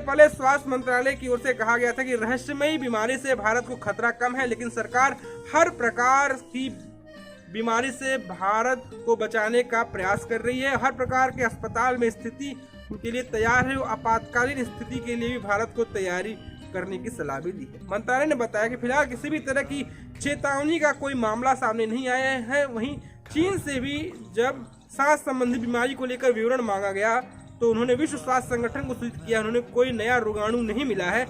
पहले स्वास्थ्य मंत्रालय की ओर से कहा गया था कि रहस्यमयी बीमारी से भारत को खतरा कम है, लेकिन सरकार हर प्रकार की बीमारी से भारत को बचाने का प्रयास कर रही है। हर प्रकार के अस्पताल में स्थिति के लिए तैयार है। आपातकालीन स्थिति के लिए भी भारत को तैयारी करने की सलाह भी दी है। मंत्रालय ने बताया कि फिलहाल किसी भी तरह की चेतावनी का कोई मामला सामने नहीं आया है। वहीं चीन से भी जब सांस संबंधी बीमारी को लेकर विवरण मांगा गया तो उन्होंने विश्व स्वास्थ्य संगठन को सूचित किया। उन्होंने कोई नया रोगाणु नहीं मिला है।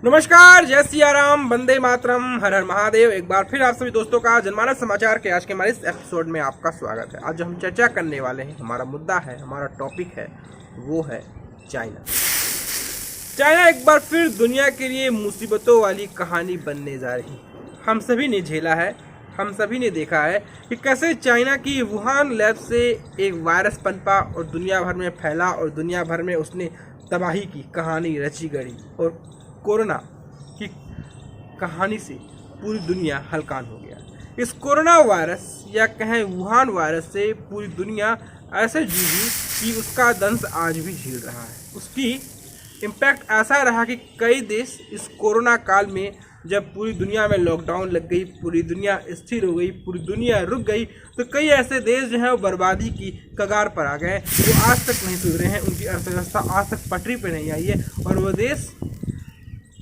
नमस्कार, जय सिया राम, वंदे मातरम, हर हर महादेव। एक बार फिर आप सभी दोस्तों का जनमानस समाचार के आज के हमारे इस एपिसोड में आपका स्वागत है। आज जो हम चर्चा करने वाले हैं, हमारा मुद्दा है, हमारा टॉपिक है, वो है चाइना। चाइना एक बार फिर दुनिया के लिए मुसीबतों वाली कहानी बनने जा रही है। हम सभी ने झेला है, हम सभी ने देखा है कि कैसे चाइना की वुहान लैब से एक वायरस पनपा और दुनिया भर में फैला और दुनिया भर में उसने तबाही की कहानी रची गढ़ी और कोरोना की कहानी से पूरी दुनिया हलकान हो गया। इस कोरोना वायरस या कहें वुहान वायरस से पूरी दुनिया ऐसे जूझी कि उसका दंश आज भी झेल रहा है। उसकी इम्पैक्ट ऐसा रहा कि कई देश इस कोरोना काल में जब पूरी दुनिया में लॉकडाउन लग गई, पूरी दुनिया स्थिर हो गई, पूरी दुनिया रुक गई, तो कई ऐसे देश जो हैं वो बर्बादी की कगार पर आ गए, जो आज तक नहीं सुधरे हैं। उनकी अर्थव्यवस्था आज तक पटरी पर नहीं आई है और वो देश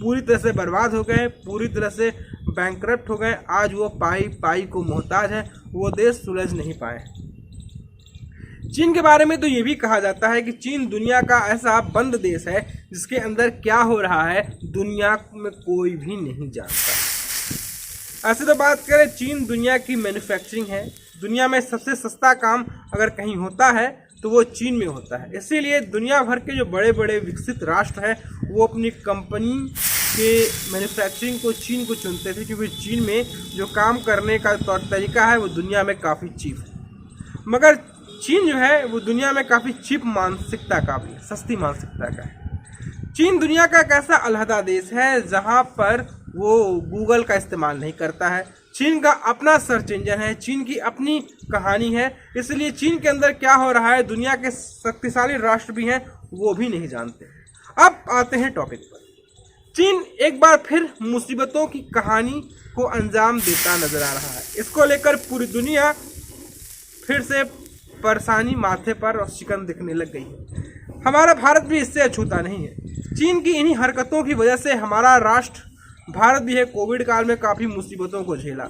पूरी तरह से बर्बाद हो गए, पूरी तरह से बैंकरप्ट हो गए। आज वो पाई को मोहताज है, वो देश सुलझ नहीं पाए। चीन के बारे में तो ये भी कहा जाता है कि चीन दुनिया का ऐसा बंद देश है जिसके अंदर क्या हो रहा है दुनिया में कोई भी नहीं जानता। ऐसे तो बात करें, चीन दुनिया की मैन्युफैक्चरिंग है। दुनिया में सबसे सस्ता काम अगर कहीं होता है तो वो चीन में होता है। इसीलिए दुनिया भर के जो बड़े बड़े विकसित राष्ट्र हैं वो अपनी कंपनी के मैन्युफैक्चरिंग को चीन को चुनते थे, क्योंकि चीन में जो काम करने का तौर तरीका है वो दुनिया में काफ़ी चीप है। मगर चीन जो है वो दुनिया में काफ़ी चीप मानसिकता का भी, सस्ती मानसिकता का है। चीन दुनिया का एक ऐसा अलहदा देश है जहाँ पर वो गूगल का इस्तेमाल नहीं करता है। चीन का अपना सर्च इंजन है, चीन की अपनी कहानी है। इसलिए चीन के अंदर क्या हो रहा है दुनिया के शक्तिशाली राष्ट्र भी हैं वो भी नहीं जानते। अब आते हैं टॉपिक पर। चीन एक बार फिर मुसीबतों की कहानी को अंजाम देता नजर आ रहा है। इसको लेकर पूरी दुनिया फिर से परेशानी माथे पर और शिकन दिखने लग गई है। हमारा भारत भी इससे अछूता नहीं है। चीन की इन्हीं हरकतों की वजह से हमारा राष्ट्र भारत भी है कोविड काल में काफ़ी मुसीबतों को झेला।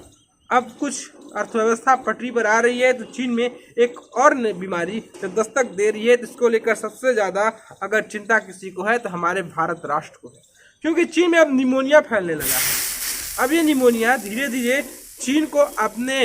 अब कुछ अर्थव्यवस्था पटरी पर आ रही है तो चीन में एक और बीमारी जब दस्तक दे रही है, तो इसको लेकर सबसे ज़्यादा अगर चिंता किसी को है तो हमारे भारत राष्ट्र को है, क्योंकि चीन में अब निमोनिया फैलने लगा है। अब ये निमोनिया धीरे धीरे चीन को अपने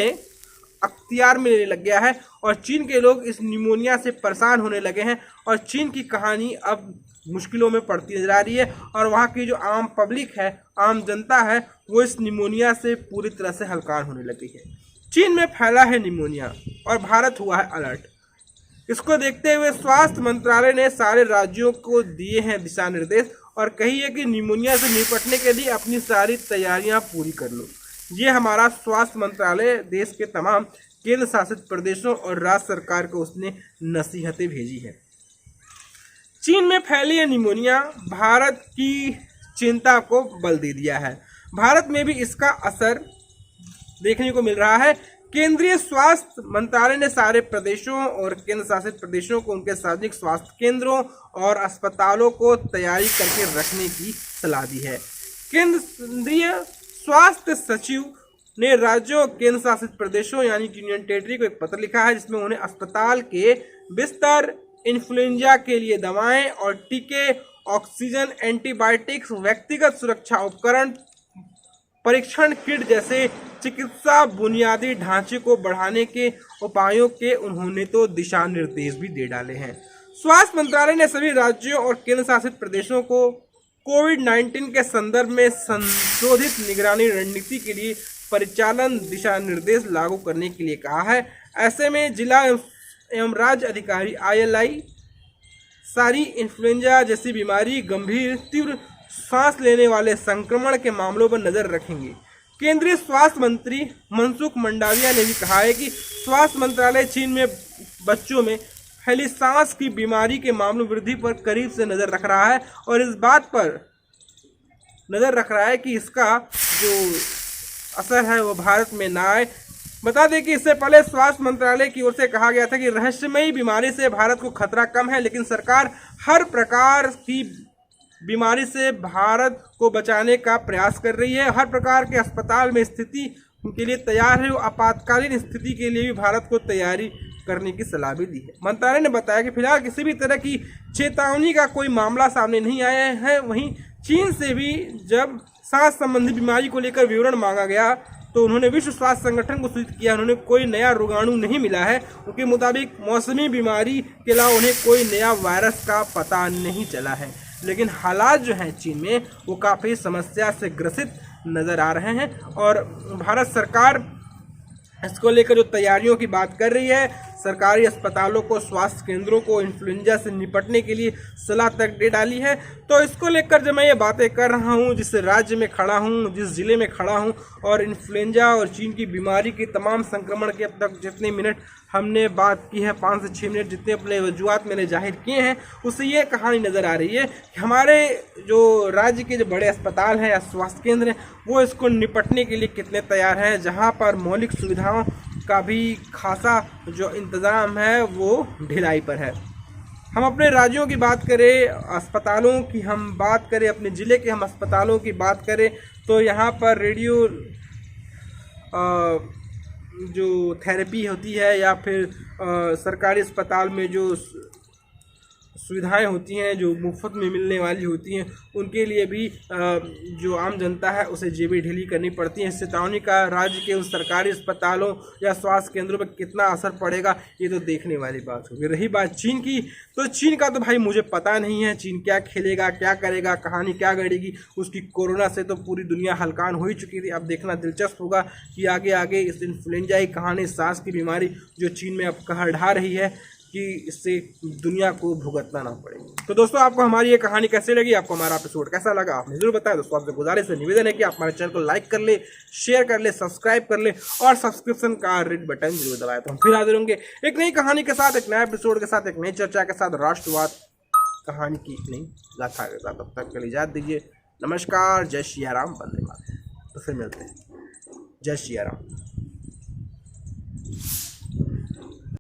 अख्तियार में लेने लग गया है और चीन के लोग इस निमोनिया से परेशान होने लगे हैं और चीन की कहानी अब मुश्किलों में पड़ती नजर आ रही है। और वहाँ की जो आम पब्लिक है, आम जनता है, वो इस निमोनिया से पूरी तरह से हलकान होने लगी है। चीन में फैला है निमोनिया और भारत हुआ है अलर्ट। इसको देखते हुए स्वास्थ्य मंत्रालय ने सारे राज्यों को दिए हैं दिशा निर्देश और कही है कि निमोनिया से निपटने के लिए अपनी सारी तैयारियां पूरी कर लो। ये हमारा स्वास्थ्य मंत्रालय देश के तमाम केंद्र शासित प्रदेशों और राज्य सरकार को उसने नसीहतें भेजी है। चीन में फैली है निमोनिया भारत की चिंता को बल दे दिया है। भारत में भी इसका असर देखने को मिल रहा है। केंद्रीय स्वास्थ्य मंत्रालय ने सारे प्रदेशों और केंद्र शासित प्रदेशों को उनके सार्वजनिक स्वास्थ्य केंद्रों और अस्पतालों को तैयारी करके रखने की सलाह दी है। केंद्रीय स्वास्थ्य सचिव ने राज्यों और केंद्र शासित प्रदेशों यानी कि यूनियन टेरिटरी को एक पत्र लिखा है, जिसमें उन्हें अस्पताल के बिस्तर, इन्फ्लुएंजा के लिए दवाएं और टीके, ऑक्सीजन, एंटीबायोटिक्स, व्यक्तिगत सुरक्षा उपकरण, परीक्षण किट जैसे चिकित्सा बुनियादी ढांचे को बढ़ाने के उपायों के उन्होंने तो दिशा निर्देश भी दे डाले हैं। स्वास्थ्य मंत्रालय ने सभी राज्यों और केंद्र शासित प्रदेशों को कोविड-19 के संदर्भ में संशोधित निगरानी रणनीति के लिए परिचालन दिशा निर्देश लागू करने के लिए कहा है। ऐसे में जिला एवं राज्य अधिकारी ILI सारी इन्फ्लुएंजा जैसी बीमारी, गंभीर तीव्र सांस लेने वाले संक्रमण के मामलों पर नजर रखेंगे। केंद्रीय स्वास्थ्य मंत्री मनसुख मंडाविया ने भी कहा है कि स्वास्थ्य मंत्रालय चीन में बच्चों में फैली सांस की बीमारी के मामलों वृद्धि पर करीब से नज़र रख रहा है और इस बात पर नज़र रख रहा है कि इसका जो असर है वो भारत में ना आए। बता दें कि इससे पहले स्वास्थ्य मंत्रालय की ओर से कहा गया था कि रहस्यमयी बीमारी से भारत को खतरा कम है, लेकिन सरकार हर प्रकार की बीमारी से भारत को बचाने का प्रयास कर रही है। हर प्रकार के अस्पताल में स्थिति के लिए तैयार है। आपातकालीन स्थिति के लिए भी भारत को तैयारी करने की सलाह भी दी है। मंत्रालय ने बताया कि फिलहाल किसी भी तरह की चेतावनी का कोई मामला सामने नहीं आया है। वहीं चीन से भी जब सांस संबंधी बीमारी को लेकर विवरण मांगा गया तो उन्होंने विश्व स्वास्थ्य संगठन को सूचित किया। उन्होंने कोई नया रोगाणु नहीं मिला है। उनके मुताबिक मौसमी बीमारी के अलावा उन्हें कोई नया वायरस का पता नहीं चला है, लेकिन हालात जो हैं चीन में वो काफ़ी समस्या से ग्रसित नज़र आ रहे हैं और भारत सरकार इसको लेकर जो तैयारियों की बात कर रही है, सरकारी अस्पतालों को, स्वास्थ्य केंद्रों को इन्फ्लुएंजा से निपटने के लिए सलाह तक दे डाली है। तो इसको लेकर जब मैं ये बातें कर रहा हूँ, जिस राज्य में खड़ा हूँ, जिस ज़िले में खड़ा हूँ, और इन्फ्लुएंजा और चीन की बीमारी के तमाम संक्रमण के अब तक जितने मिनट हमने बात की है, 5 से 6 मिनट जितने अपने वजूहत मैंने जाहिर किए हैं, उससे ये कहानी नज़र आ रही है कि हमारे जो राज्य के जो बड़े अस्पताल हैं या स्वास्थ्य केंद्र हैं वो इसको निपटने के लिए कितने तैयार हैं, जहाँ पर मौलिक सुविधाओं का भी खासा जो इंतज़ाम है वो ढिलाई पर है। हम अपने राज्यों की बात करें, अस्पतालों की हम बात करें, अपने ज़िले के हम अस्पतालों की बात करें तो यहाँ पर रेडियो जो थेरेपी होती है या फिर सरकारी अस्पताल में जो सुविधाएं होती हैं जो मुफ्त में मिलने वाली होती हैं, उनके लिए भी जो आम जनता है उसे जेबें ढीली करनी पड़ती हैं। इस चेतावनी का राज्य के उन सरकारी अस्पतालों या स्वास्थ्य केंद्रों पर कितना असर पड़ेगा ये तो देखने वाली बात होगी। रही बात चीन की, तो चीन का तो भाई मुझे पता नहीं है चीन क्या खेलेगा, क्या करेगा, कहानी क्या गढ़ेगी। उसकी कोरोना से तो पूरी दुनिया हलकान हो ही चुकी थी। अब देखना दिलचस्प होगा कि आगे आगे इस इन्फ्लुएंजा की कहानी, सांस की बीमारी जो चीन में अब कहर ढा रही है कि इससे दुनिया को भुगतना ना पड़े। तो दोस्तों, आपको हमारी ये कहानी कैसे लगी, आपको हमारा एपिसोड कैसा लगा, आपने जरूर बताया। दोस्तों, आपसे गुजारिश है, निवेदन है कि आप हमारे चैनल को लाइक कर ले, शेयर कर ले, सब्सक्राइब कर ले और सब्सक्रिप्शन का रेड बटन जरूर दबाए। तो हम फिर हाजिर होंगे एक नई कहानी के साथ, एक नए एपिसोड के साथ, एक नई चर्चा के साथ, राष्ट्रवाद कहानी की एक नई गाथा के साथ। तब तक के लिए इजाजत दीजिए। नमस्कार, जय श्री राम, वंदे मातरम। तो फिर मिलते हैं। जय श्री राम।